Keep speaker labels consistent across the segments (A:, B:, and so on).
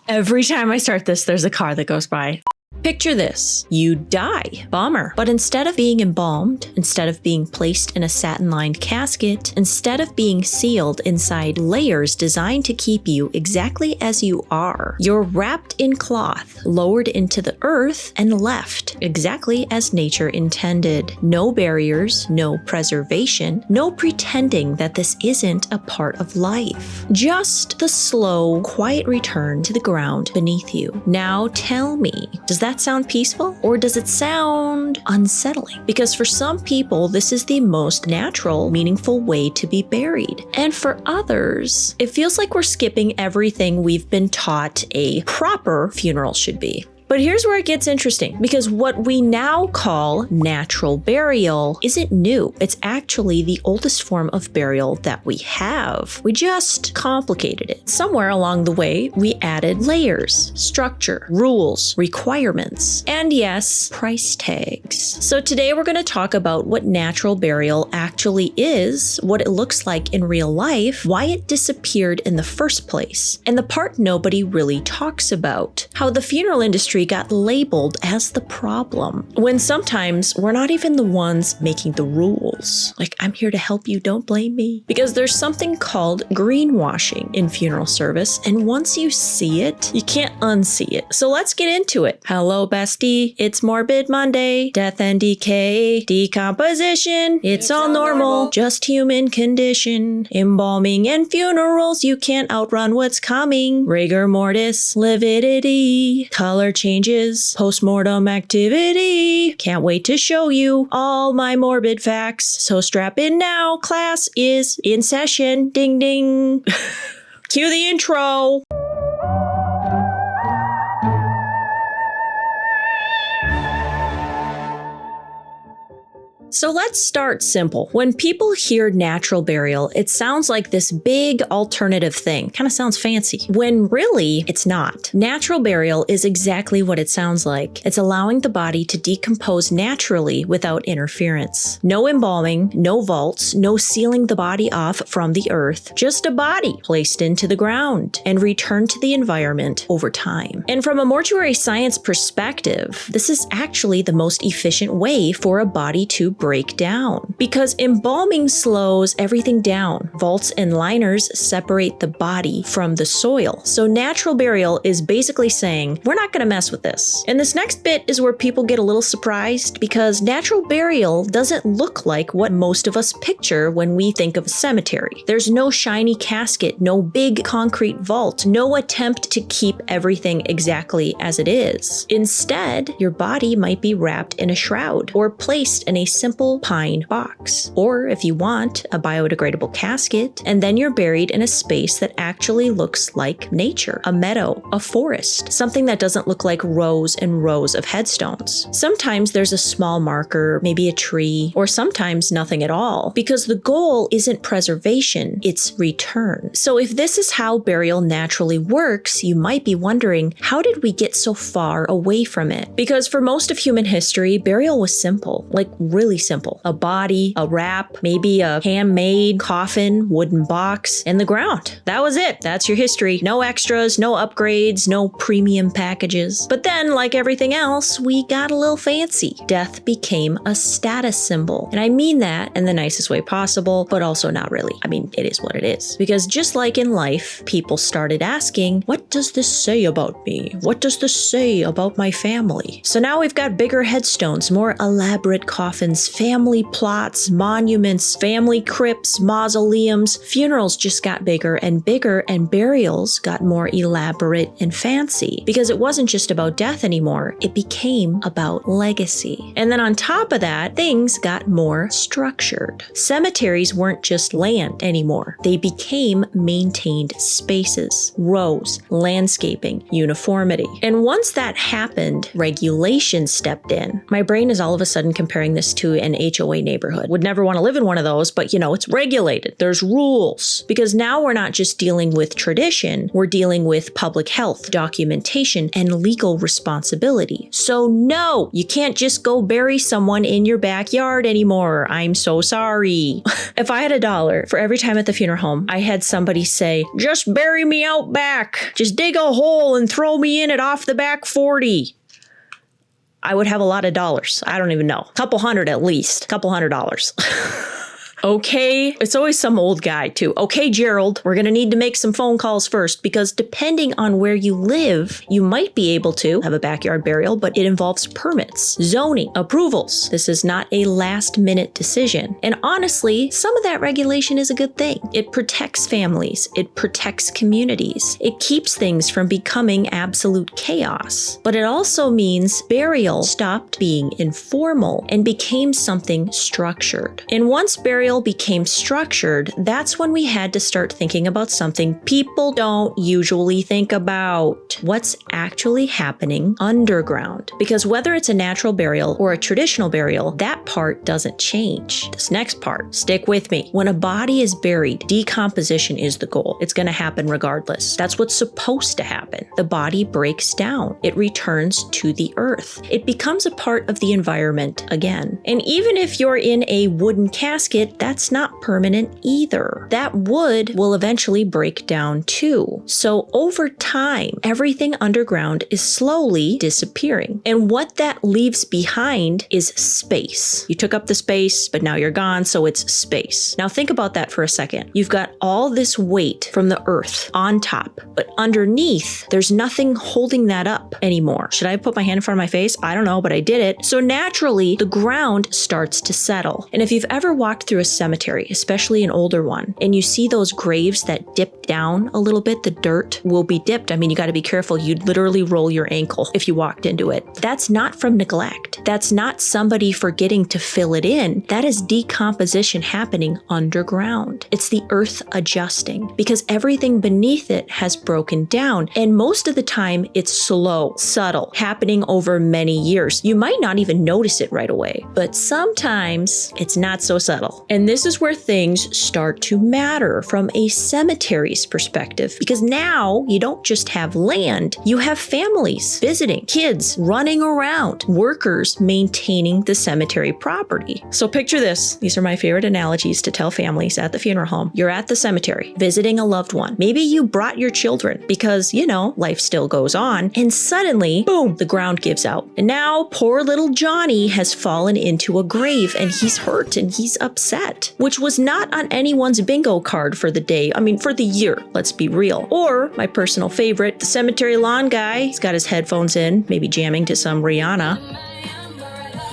A: Every time I start this, there's a car that goes by. Picture this. You die. Bummer. But instead of being embalmed, instead of being placed in a satin-lined casket, instead of being sealed inside layers designed to keep you exactly as you are, you're wrapped in cloth, lowered into the earth, and left exactly as nature intended. No barriers, no preservation, no pretending that this isn't a part of life. Just the slow, quiet return to the ground beneath you. Now tell me, does that sound peaceful, or does it sound unsettling? Because for some people, this is the most natural, meaningful way to be buried. And for others, it feels like we're skipping everything we've been taught a proper funeral should be. But here's where it gets interesting, because what we now call natural burial isn't new. It's actually the oldest form of burial that we have. We just complicated it. Somewhere along the way, we added layers, structure, rules, requirements, and yes, price tags. So today we're going to talk about what natural burial actually is, what it looks like in real life, why it disappeared in the first place, and the part nobody really talks about, how the funeral industry got labeled as the problem, when sometimes we're not even the ones making the rules. Like, I'm here to help you, don't blame me. Because there's something called greenwashing in funeral service, and once you see it, you can't unsee it. So let's get into it. Hello, bestie. It's Morbid Monday. Death and decay, decomposition. It's all normal, just human condition. Embalming and funerals, you can't outrun what's coming. Rigor mortis, lividity, color changes, postmortem activity. Can't wait to show you all my morbid facts. So strap in now, class is in session. Ding ding. Cue the intro. So let's start simple. When people hear natural burial, it sounds like this big alternative thing. Kind of sounds fancy. When really, it's not. Natural burial is exactly what it sounds like. It's allowing the body to decompose naturally without interference. No embalming, no vaults, no sealing the body off from the earth. Just a body placed into the ground and returned to the environment over time. And from a mortuary science perspective, this is actually the most efficient way for a body to break down, because embalming slows everything down. Vaults and liners separate the body from the soil. So natural burial is basically saying, we're not going to mess with this. And this next bit is where people get a little surprised, because natural burial doesn't look like what most of us picture when we think of a cemetery. There's no shiny casket, no big concrete vault, no attempt to keep everything exactly as it is. Instead, your body might be wrapped in a shroud or placed in a simple pine box, or if you want, a biodegradable casket, and then you're buried in a space that actually looks like nature, a meadow, a forest, something that doesn't look like rows and rows of headstones. Sometimes there's a small marker, maybe a tree, or sometimes nothing at all, because the goal isn't preservation, it's return. So if this is how burial naturally works, you might be wondering, how did we get so far away from it? Because for most of human history, burial was simple, like really simple. A body, a wrap, maybe a handmade coffin, wooden box, and the ground. That was it. That's your history. No extras, no upgrades, no premium packages. But then, like everything else, we got a little fancy. Death became a status symbol. And I mean that in the nicest way possible, but also not really. I mean, it is what it is. Because just like in life, people started asking, what does this say about me? What does this say about my family? So now we've got bigger headstones, more elaborate coffins, family plots, monuments, family crypts, mausoleums. Funerals just got bigger, and burials got more elaborate and fancy, because it wasn't just about death anymore. It became about legacy. And then on top of that, things got more structured. Cemeteries weren't just land anymore. They became maintained spaces, rows, landscaping, uniformity. And once that happened, regulation stepped in. My brain is all of a sudden comparing this to an HOA neighborhood. Would never want to live in one of those, but it's regulated. There's rules. Because now we're not just dealing with tradition, we're dealing with public health, documentation, and legal responsibility. So no, you can't just go bury someone in your backyard anymore. I'm so sorry. If I had $1 for every time at the funeral home I had somebody say, just bury me out back, just dig a hole and throw me in it off the back 40, I would have a lot of dollars. I don't even know. A couple hundred at least. $200. Okay, it's always some old guy too. Okay, Gerald, we're gonna need to make some phone calls first because depending on where you live, you might be able to have a backyard burial, but it involves permits, zoning, approvals. This is not a last minute decision. And honestly, some of that regulation is a good thing. It protects families. It protects communities. It keeps things from becoming absolute chaos. But it also means burial stopped being informal and became something structured. And once burial became structured, that's when we had to start thinking about something people don't usually think about. What's actually happening underground? Because whether it's a natural burial or a traditional burial, that part doesn't change. This next part, stick with me. When a body is buried, decomposition is the goal. It's going to happen regardless. That's what's supposed to happen. The body breaks down. It returns to the earth. It becomes a part of the environment again. And even if you're in a wooden casket, that's not permanent either. That wood will eventually break down too. So over time, everything underground is slowly disappearing. And what that leaves behind is space. You took up the space, but now you're gone, so it's space. Now think about that for a second. You've got all this weight from the earth on top, but underneath, there's nothing holding that up anymore. Should I put my hand in front of my face? I don't know, but I did it. So naturally, the ground starts to settle. And if you've ever walked through a cemetery, especially an older one, and you see those graves that dip down a little bit, the dirt will be dipped. I mean, you got to be careful. You'd literally roll your ankle if you walked into it. That's not from neglect. That's not somebody forgetting to fill it in. That is decomposition happening underground. It's the earth adjusting because everything beneath it has broken down. And most of the time, it's slow, subtle, happening over many years. You might not even notice it right away, but sometimes it's not so subtle. And this is where things start to matter from a cemetery's perspective, because now you don't just have land, you have families visiting, kids running around, workers maintaining the cemetery property. So picture this. These are my favorite analogies to tell families at the funeral home. You're at the cemetery visiting a loved one. Maybe you brought your children because, life still goes on, and suddenly, boom, the ground gives out. And now poor little Johnny has fallen into a grave and he's hurt and he's upset, which was not on anyone's bingo card for the day. I mean, for the year, let's be real. Or my personal favorite, the cemetery lawn guy. He's got his headphones in, maybe jamming to some Rihanna.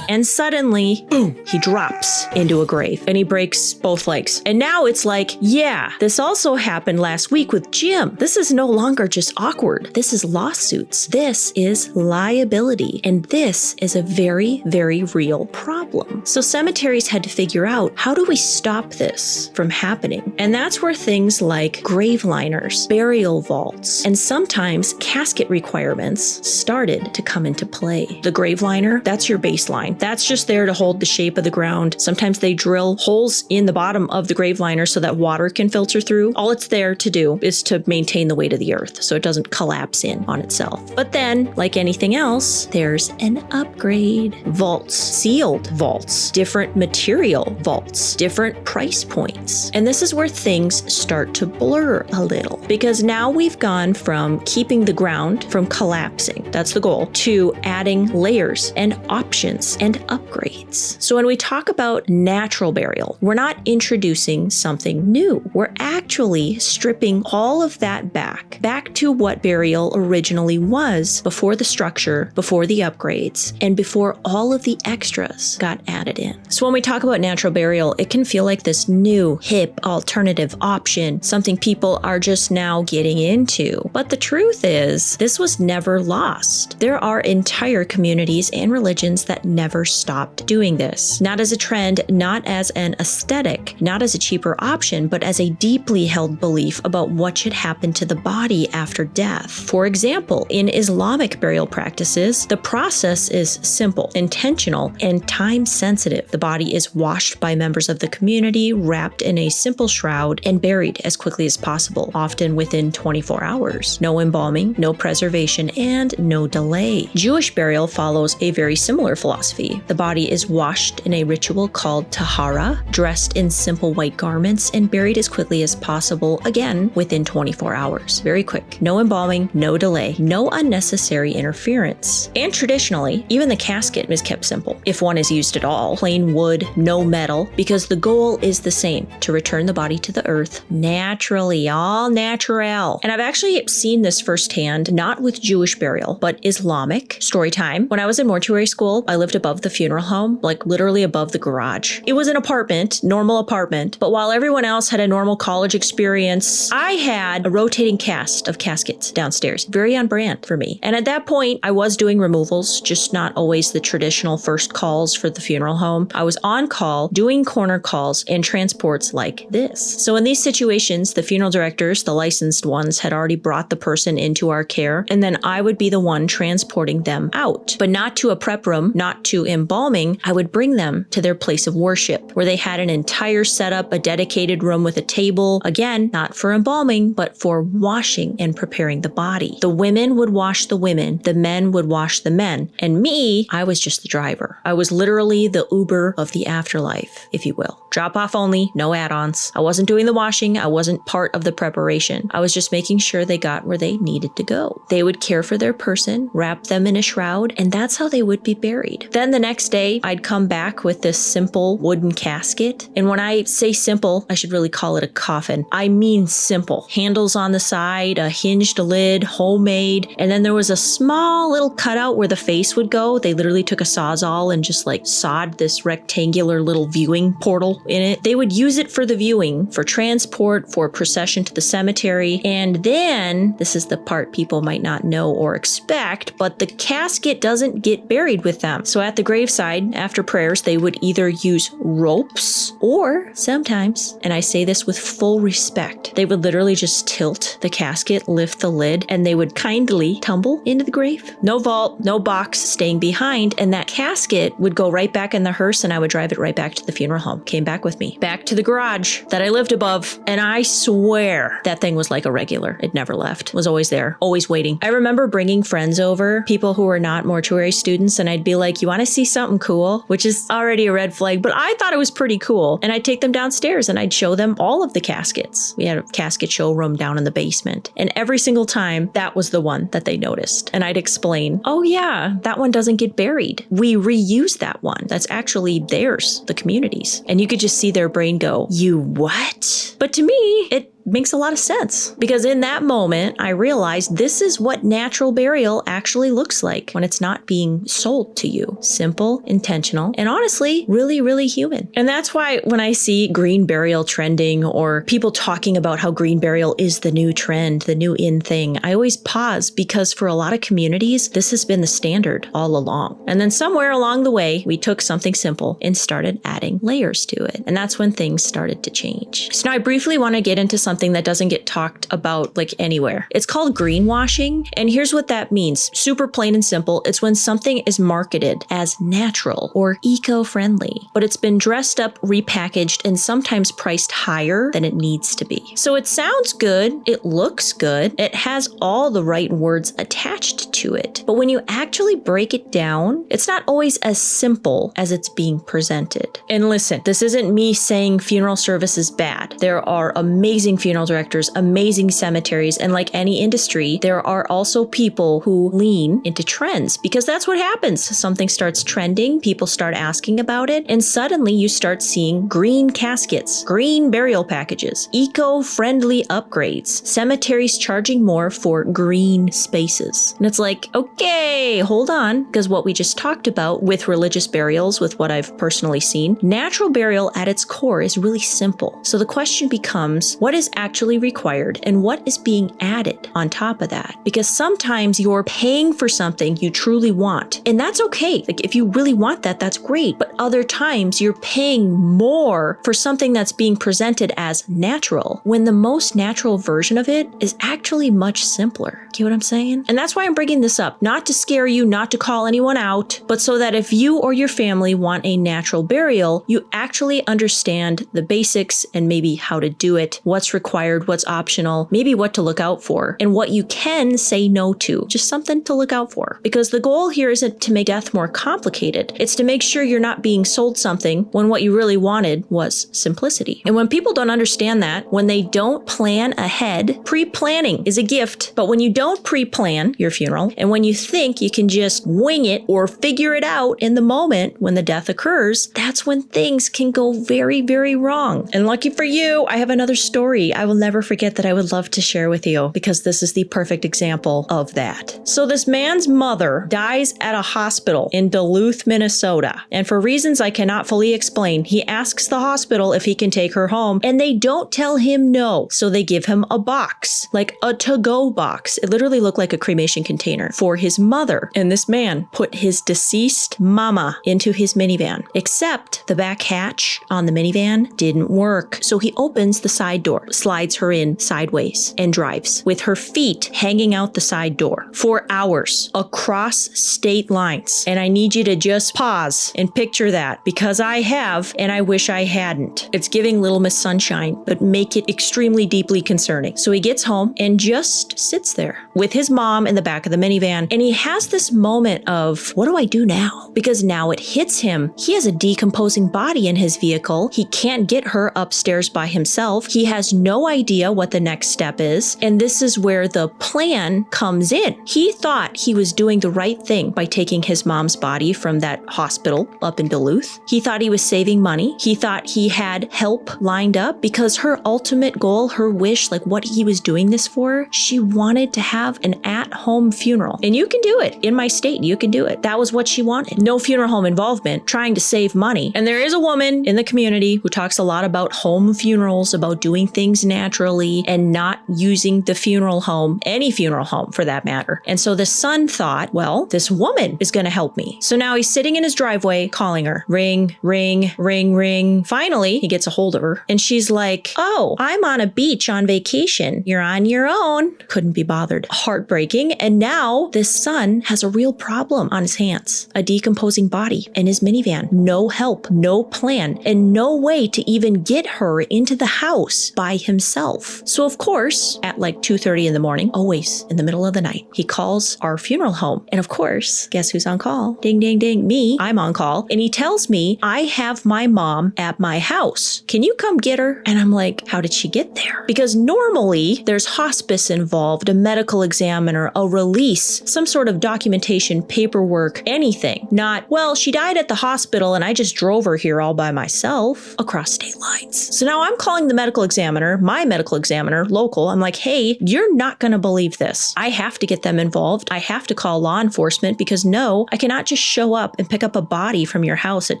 A: And suddenly, boom, he drops into a grave and he breaks both legs. And now it's like, yeah, this also happened last week with Jim. This is no longer just awkward. This is lawsuits. This is liability. And this is a very, very real problem. So cemeteries had to figure out, how do we stop this from happening? And that's where things like grave liners, burial vaults, and sometimes casket requirements started to come into play. The grave liner, that's your baseline. That's just there to hold the shape of the ground. Sometimes they drill holes in the bottom of the grave liner so that water can filter through. All it's there to do is to maintain the weight of the earth so it doesn't collapse in on itself. But then, like anything else, there's an upgrade. Vaults, sealed vaults, different material vaults, different price points. And this is where things start to blur a little, because now we've gone from keeping the ground from collapsing, that's the goal, to adding layers and options and upgrades. So when we talk about natural burial, we're not introducing something new. We're actually stripping all of that back to what burial originally was before the structure, before the upgrades, and before all of the extras got added in. So when we talk about natural burial, it can feel like this new, hip, alternative option, something people are just now getting into. But the truth is, this was never lost. There are entire communities and religions that never never stopped doing this. Not as a trend, not as an aesthetic, not as a cheaper option, but as a deeply held belief about what should happen to the body after death. For example, in Islamic burial practices, the process is simple, intentional, and time-sensitive. The body is washed by members of the community, wrapped in a simple shroud, and buried as quickly as possible, often within 24 hours. No embalming, no preservation, and no delay. Jewish burial follows a very similar philosophy. The body is washed in a ritual called tahara, dressed in simple white garments, and buried as quickly as possible, again within 24 hours. Very quick. No embalming, no delay, no unnecessary interference. And traditionally, even the casket is kept simple, if one is used at all. Plain wood, no metal, because the goal is the same, to return the body to the earth naturally, all natural. And I've actually seen this firsthand, not with Jewish burial, but Islamic. Story time. When I was in mortuary school, I lived above the funeral home, like literally above the garage. It was an apartment, normal apartment, but while everyone else had a normal college experience, I had a rotating cast of caskets downstairs. Very on brand for me. And at that point, I was doing removals, just not always the traditional first calls for the funeral home. I was on call, doing corner calls and transports like this. So in these situations, the funeral directors, the licensed ones, had already brought the person into our care, and then I would be the one transporting them out. But not to a prep room, not to embalming. I would bring them to their place of worship, where they had an entire setup, a dedicated room with a table, again, not for embalming, but for washing and preparing the body. The women would wash the women, the men would wash the men, and me, I was just the driver. I was literally the Uber of the afterlife, if you will. Drop off only, no add-ons. I wasn't doing the washing, I wasn't part of the preparation. I was just making sure they got where they needed to go. They would care for their person, wrap them in a shroud, and that's how they would be buried. Then the next day, I'd come back with this simple wooden casket. And when I say simple, I should really call it a coffin. I mean simple. Handles on the side, a hinged lid, homemade, and then there was a small little cutout where the face would go. They literally took a Sawzall and just like sawed this rectangular little viewing portal in it. They would use it for the viewing, for transport, for procession to the cemetery, and then, this is the part people might not know or expect, but the casket doesn't get buried with them. So at the graveside, after prayers, they would either use ropes or sometimes, and I say this with full respect, they would literally just tilt the casket, lift the lid, and they would kindly tumble into the grave. No vault, no box staying behind, and that casket would go right back in the hearse and I would drive it right back to the funeral home. Came back with me. Back to the garage that I lived above, and I swear that thing was like a regular. It never left. It was always there, always waiting. I remember bringing friends over, people who were not mortuary students, and I'd be like, you want to see something cool? Which is already a red flag, but I thought it was pretty cool. And I'd take them downstairs and I'd show them all of the caskets. We had a casket showroom down in the basement. And every single time, that was the one that they noticed. And I'd explain, oh yeah, that one doesn't get buried. We reuse that one. That's actually theirs, the community's. And you could just see their brain go, you what? But to me, it makes a lot of sense, because in that moment, I realized this is what natural burial actually looks like when it's not being sold to you. Simple, intentional, and honestly, really, really human. And that's why when I see green burial trending or people talking about how green burial is the new trend, the new in thing, I always pause, because for a lot of communities, this has been the standard all along. And then somewhere along the way, we took something simple and started adding layers to it. And that's when things started to change. So now I briefly want to get into something that doesn't get talked about like anywhere. It's called greenwashing, and here's what that means. Super plain and simple. It's when something is marketed as natural or eco-friendly, but it's been dressed up, repackaged, and sometimes priced higher than it needs to be. So it sounds good, it looks good, it has all the right words attached to it, but when you actually break it down, it's not always as simple as it's being presented. And listen, this isn't me saying funeral service is bad. There are amazing funeral directors, amazing cemeteries, and like any industry, there are also people who lean into trends, because that's what happens. Something starts trending, people start asking about it, and suddenly you start seeing green caskets, green burial packages, eco-friendly upgrades, cemeteries charging more for green spaces. And it's like, okay, hold on, because what we just talked about with religious burials, with what I've personally seen, natural burial at its core is really simple. So the question becomes, what is actually required and what is being added on top of that. Because sometimes you're paying for something you truly want, and that's okay. Like if you really want that, that's great. But other times you're paying more for something that's being presented as natural when the most natural version of it is actually much simpler. Get what I'm saying? And that's why I'm bringing this up, not to scare you, not to call anyone out, but so that if you or your family want a natural burial, you actually understand the basics and maybe how to do it, what's required, what's optional, maybe what to look out for, and what you can say no to. Just something to look out for. Because the goal here isn't to make death more complicated. It's to make sure you're not being sold something when what you really wanted was simplicity. And when people don't understand that, when they don't plan ahead, pre-planning is a gift. But when you don't pre-plan your funeral, and when you think you can just wing it or figure it out in the moment when the death occurs, that's when things can go very, very wrong. And lucky for you, I have another story I will never forget that I would love to share with you, because this is the perfect example of that. So this man's mother dies at a hospital in Duluth, Minnesota. And for reasons I cannot fully explain, he asks the hospital if he can take her home, and they don't tell him no. So they give him a box, like a to-go box. It literally looked like a cremation container for his mother. And this man put his deceased mama into his minivan, except the back hatch on the minivan didn't work. So he opens the side door, slides her in sideways, and drives with her feet hanging out the side door for hours across state lines. And I need you to just pause and picture that, because I have, and I wish I hadn't. It's giving Little Miss Sunshine, but make it extremely deeply concerning. So he gets home and just sits there with his mom in the back of the minivan, and he has this moment of, what do I do now? Because now it hits him. He has a decomposing body in his vehicle. He can't get her upstairs by himself. He has no idea what the next step is. And this is where the plan comes in. He thought he was doing the right thing by taking his mom's body from that hospital up in Duluth. He thought he was saving money. He thought he had help lined up, because her ultimate goal, her wish, like what he was doing this for, she wanted to have an at-home funeral. And you can do it. In my state, you can do it. That was what she wanted. No funeral home involvement, trying to save money. And there is a woman in the community who talks a lot about home funerals, about doing things naturally and not using the funeral home, any funeral home for that matter. And so the son thought, well, this woman is going to help me. So now he's sitting in his driveway calling her. Ring, ring, ring, ring. Finally, he gets a hold of her, and she's like, oh, I'm on a beach on vacation. You're on your own. Couldn't be bothered. Heartbreaking. And now this son has a real problem on his hands. A decomposing body in his minivan. No help, no plan, and no way to even get her into the house by himself. So of course, at like 2:30 in the morning, always in the middle of the night, he calls our funeral home. And of course, guess who's on call? Ding, ding, ding. Me. I'm on call. And he tells me, I have my mom at my house. Can you come get her? And I'm like, how did she get there? Because normally there's hospice involved, a medical examiner, a release, some sort of documentation, paperwork, anything. Not, well, she died at the hospital and I just drove her here all by myself across state lines. So now I'm calling the medical examiner, my medical examiner, local. I'm like, hey, you're not going to believe this. I have to get them involved. I have to call law enforcement, because no, I cannot just show up and pick up a body from your house at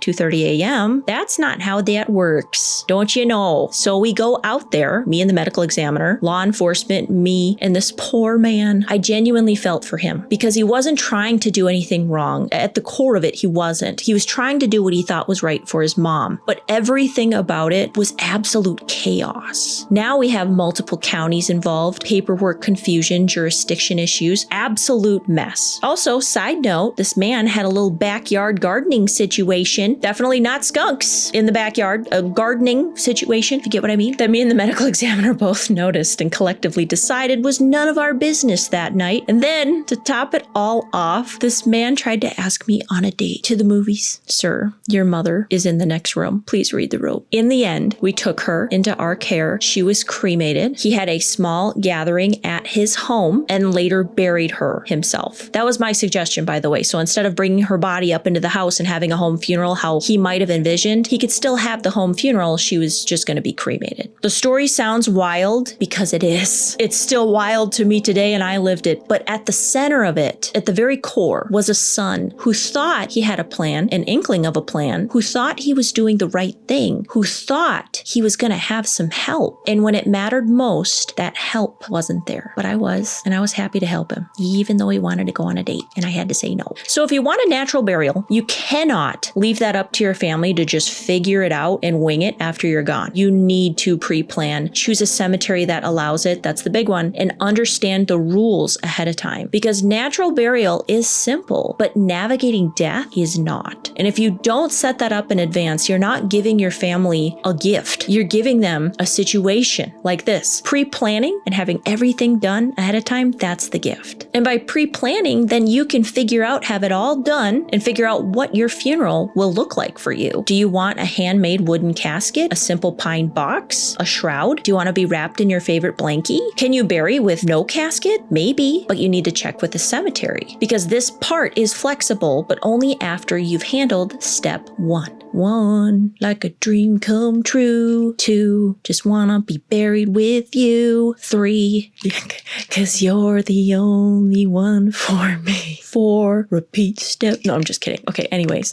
A: 2:30 a.m. That's not how that works. Don't you know? So we go out there, me and the medical examiner, law enforcement, me, and this poor man. I genuinely felt for him, because he wasn't trying to do anything wrong. At the core of it, he wasn't. He was trying to do what he thought was right for his mom. But everything about it was absolute chaos. Now we have multiple counties involved, paperwork confusion, jurisdiction issues, absolute mess. Also, side note, this man had a little backyard gardening situation. Definitely not skunks in the backyard. A gardening situation, if you get what I mean, that me and the medical examiner both noticed and collectively decided was none of our business that night. And then, to top it all off, this man tried to ask me on a date to the movies. Sir, your mother is in the next room. Please read the rope. In the end, we took her into our care. She was cremated. He had a small gathering at his home and later buried her himself. That was my suggestion, by the way. So instead of bringing her body up into the house and having a home funeral, how he might have envisioned, he could still have the home funeral. She was just going to be cremated. The story sounds wild, because it is. It's still wild to me today, and I lived it. But at the center of it, at the very core, was a son who thought he had a plan, an inkling of a plan, who thought he was doing the right thing, who thought he was going to have some help. And when it mattered most, that help wasn't there. But I was, and I was happy to help him, even though he wanted to go on a date, and I had to say no. So if you want a natural burial, you cannot leave that up to your family to just figure it out and wing it after you're gone. You need to pre-plan, choose a cemetery that allows it, that's the big one, and understand the rules ahead of time. Because natural burial is simple, but navigating death is not. And if you don't set that up in advance, you're not giving your family a gift. You're giving them a situation like this. Pre-planning and having everything done ahead of time, that's the gift. And by pre-planning, then you can figure out, have it all done, and figure out what your funeral will look like for you. Do you want a handmade wooden casket, a simple pine box, a shroud? Do you want to be wrapped in your favorite blankie? Can you bury with no casket? Maybe, but you need to check with the cemetery because this part is flexible, but only after you've handled step 1. 1, like a dream come true. 2, just wanna be buried with you. 3, cause you're the only one for me. 4, repeat step. No, I'm just kidding. Okay, anyways.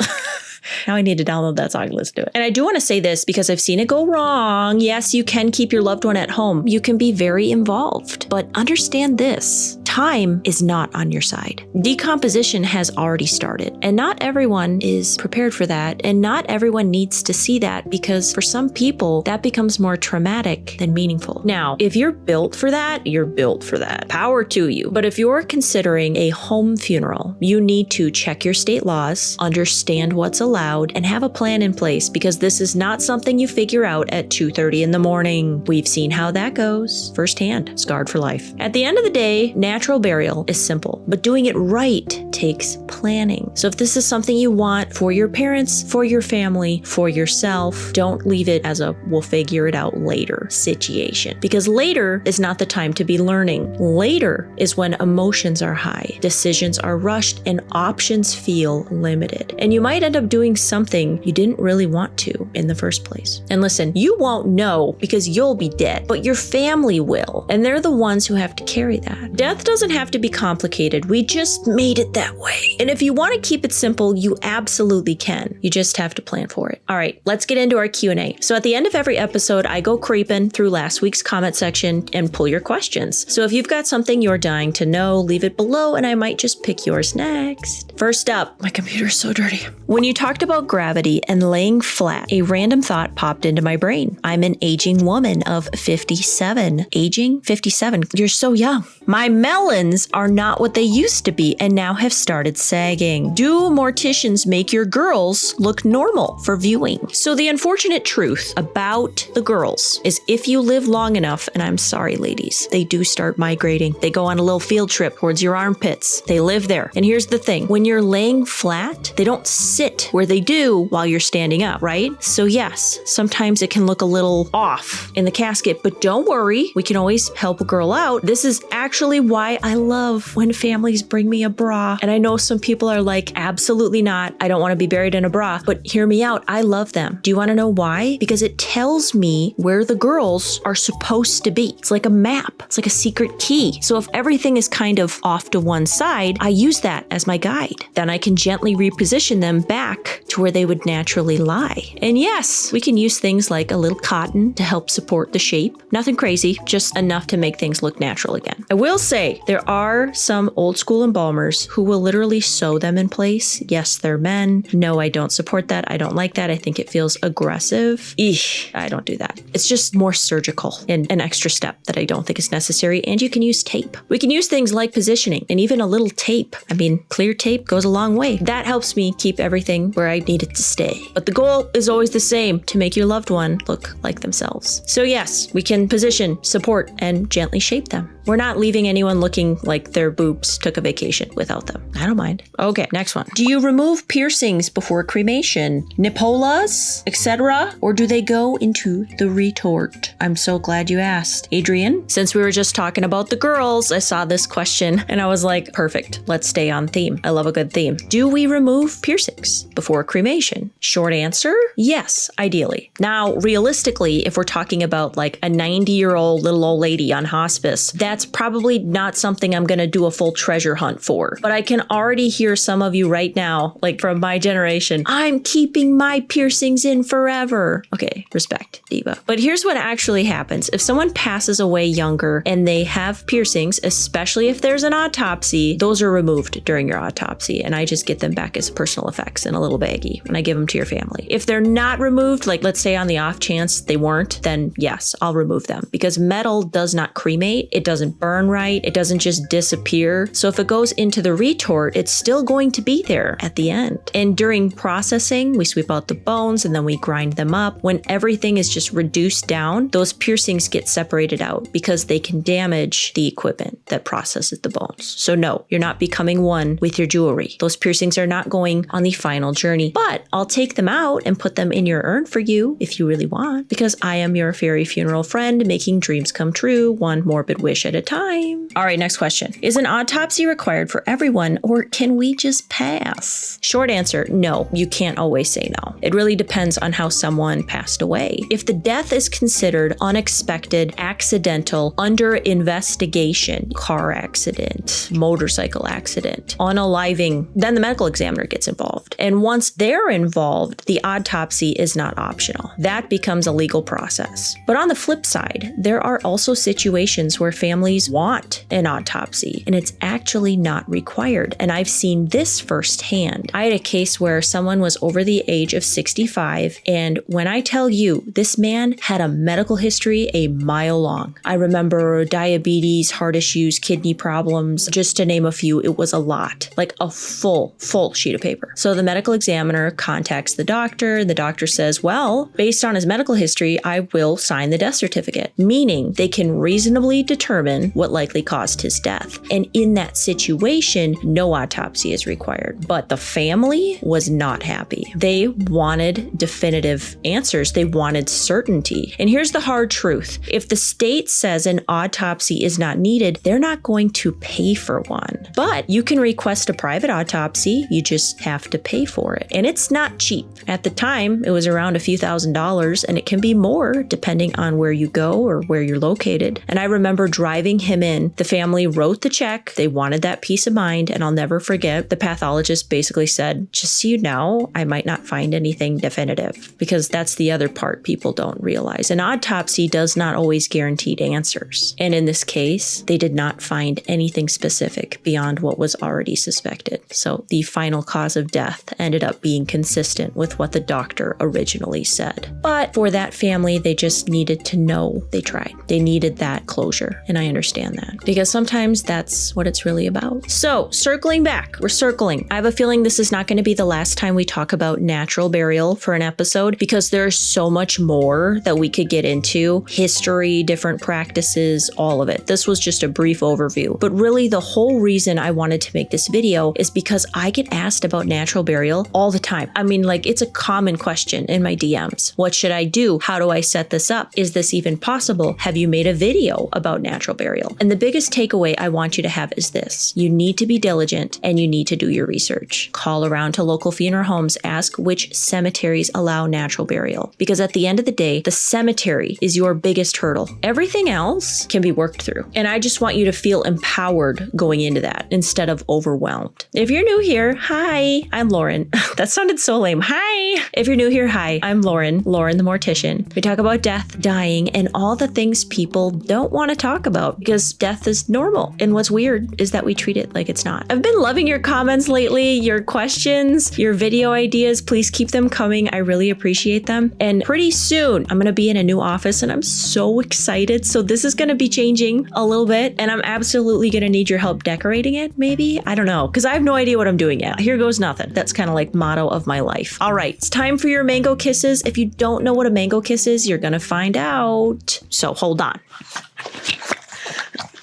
A: Now I need to download that song. Let's do it. And I do want to say this because I've seen it go wrong. Yes, you can keep your loved one at home. You can be very involved, but understand this. Time is not on your side. Decomposition has already started, and not everyone is prepared for that, and not everyone needs to see that because for some people, that becomes more traumatic than meaningful. Now, if you're built for that, you're built for that. Power to you. But if you're considering a home funeral, you need to check your state laws, understand what's allowed, and have a plan in place because this is not something you figure out at 2:30 in the morning. We've seen how that goes firsthand, scarred for life. At the end of the day, natural burial is simple, but doing it right takes planning. So if this is something you want for your parents, for your family, for yourself, don't leave it as a we'll figure it out later situation because later is not the time to be learning. Later is when emotions are high, decisions are rushed, and options feel limited. And you might end up doing something you didn't really want to in the first place. And listen, you won't know because you'll be dead, but your family will, and they're the ones who have to carry that. Death doesn't have to be complicated. We just made it that way. And if you want to keep it simple, you absolutely can. You just have to plan for it. All right, let's get into our Q&A. So at the end of every episode, I go creeping through last week's comment section and pull your questions. So if you've got something you're dying to know, leave it below and I might just pick yours next. First up, my computer's so dirty. When you talked about gravity and laying flat, a random thought popped into my brain. I'm an aging woman of 57. Aging? 57. You're so young. My melons are not what they used to be and now have started sagging. Do morticians make your girls look normal for viewing? So the unfortunate truth about the girls is if you live long enough, and I'm sorry ladies, they do start migrating. They go on a little field trip towards your armpits. They live there. And here's the thing, when you're laying flat, they don't sit where they do while you're standing up, right? So yes, sometimes it can look a little off in the casket, but don't worry, we can always help a girl out. This is actually why I love when families bring me a bra. And I know some people are like, absolutely not. I don't want to be buried in a bra, but hear me out. I love them. Do you want to know why? Because it tells me where the girls are supposed to be. It's like a map. It's like a secret key. So if everything is kind of off to one side, I use that as my guide. Then I can gently reposition them back to where they would naturally lie. And yes, we can use things like a little cotton to help support the shape. Nothing crazy, just enough to make things look natural again. I will say there are some old school embalmers who will literally sew them in place. Yes, they're men. No, I don't support that. I don't like that. I think it feels aggressive. Eesh, I don't do that. It's just more surgical and an extra step that I don't think is necessary. And you can use tape. We can use things like positioning and even a little tape. I mean, clear tape goes a long way. That helps me keep everything where I need it to stay. But the goal is always the same, to make your loved one look like themselves. So yes, we can position, support, and gently shape them. We're not leaving anyone looking like their boobs took a vacation without them. I don't mind. Okay, next one. Do you remove piercings before cremation? Nipolas, etc.? Or do they go into the retort? I'm so glad you asked. Adrian, since we were just talking about the girls, I saw this question and I was like, perfect. Let's stay on theme. I love a good theme. Do we remove piercings before cremation? Short answer, yes, ideally. Now, realistically, if we're talking about like a 90-year-old little old lady on hospice, that that's probably not something I'm going to do a full treasure hunt for. But I can already hear some of you right now, like from my generation, I'm keeping my piercings in forever. Okay, respect, diva. But here's what actually happens. If someone passes away younger and they have piercings, especially if there's an autopsy, those are removed during your autopsy. And I just get them back as personal effects in a little baggie and I give them to your family. If they're not removed, like let's say on the off chance they weren't, then yes, I'll remove them because metal does not cremate. It doesn't burn right. It doesn't just disappear. So if it goes into the retort, it's still going to be there at the end. And during processing, we sweep out the bones and then we grind them up. When everything is just reduced down, those piercings get separated out because they can damage the equipment that processes the bones. So no, you're not becoming one with your jewelry. Those piercings are not going on the final journey, but I'll take them out and put them in your urn for you if you really want, because I am your fairy funeral friend, making dreams come true, one morbid wish at a time. All right, next question. Is an autopsy required for everyone, or can we just pass? Short answer, no, you can't always say no. It really depends on how someone passed away. If the death is considered unexpected, accidental, under investigation, car accident, motorcycle accident, unaliving, then the medical examiner gets involved. And once they're involved, the autopsy is not optional. That becomes a legal process. But on the flip side, there are also situations where families want an autopsy and it's actually not required. And I've seen this firsthand. I had a case where someone was over the age of 65, and when I tell you, this man had a medical history a mile long. I remember diabetes, heart issues, kidney problems, just to name a few. It was a lot, like a full sheet of paper. So the medical examiner contacts the doctor, and the doctor says, well, based on his medical history, I will sign the death certificate, meaning they can reasonably determine what likely caused his death. And in that situation, no autopsy is required. But the family was not happy. They wanted definitive answers. They wanted certainty. And here's the hard truth. If the state says an autopsy is not needed, they're not going to pay for one. But you can request a private autopsy. You just have to pay for it. And it's not cheap. At the time, it was around a few $1,000s, and it can be more depending on where you go or where you're located. And I remember driving him in. The family wrote the check. They wanted that peace of mind. And I'll never forget, the pathologist basically said, just so you know, I might not find anything definitive, because that's the other part people don't realize. An autopsy does not always guarantee answers. And in this case, they did not find anything specific beyond what was already suspected. So the final cause of death ended up being consistent with what the doctor originally said. But for that family, they just needed to know they tried. They needed that closure. And I understand that, because sometimes that's what it's really about. So circling back, we're circling. I have a feeling this is not going to be the last time we talk about natural burial for an episode, because there's so much more that we could get into. History, different practices, all of it. This was just a brief overview. But really the whole reason I wanted to make this video is because I get asked about natural burial all the time. I mean, like, it's a common question in my DMs. What should I do? How do I set this up? Is this even possible? Have you made a video about natural burial? And the biggest takeaway I want you to have is this. You need to be diligent and you need to do your research. Call around to local funeral homes, ask which cemeteries allow natural burial. Because at the end of the day, the cemetery is your biggest hurdle. Everything else can be worked through. And I just want you to feel empowered going into that instead of overwhelmed. If you're new here, hi, I'm Lauren. That sounded so lame. Hi. If you're new here, hi, I'm Lauren the Mortician. We talk about death, dying, and all the things people don't want to talk about because death is normal. And what's weird is that we treat it like it's not. I've been loving your comments lately, your questions, your video ideas. Please keep them coming. I really appreciate them. And pretty soon, I'm going to be in a new office and I'm so excited. So this is going to be changing a little bit and I'm absolutely going to need your help decorating it, maybe? I don't know, because I have no idea what I'm doing yet. Here goes nothing. That's kind of like motto of my life. All right, it's time for your mango kisses. If you don't know what a mango kiss is, you're going to find out. So hold on.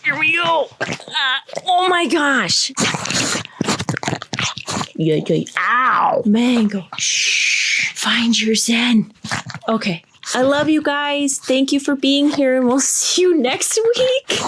A: Here we go. Oh my gosh. Ow. Mango. Shh. Find your zen. Okay. I love you guys. Thank you for being here and we'll see you next week.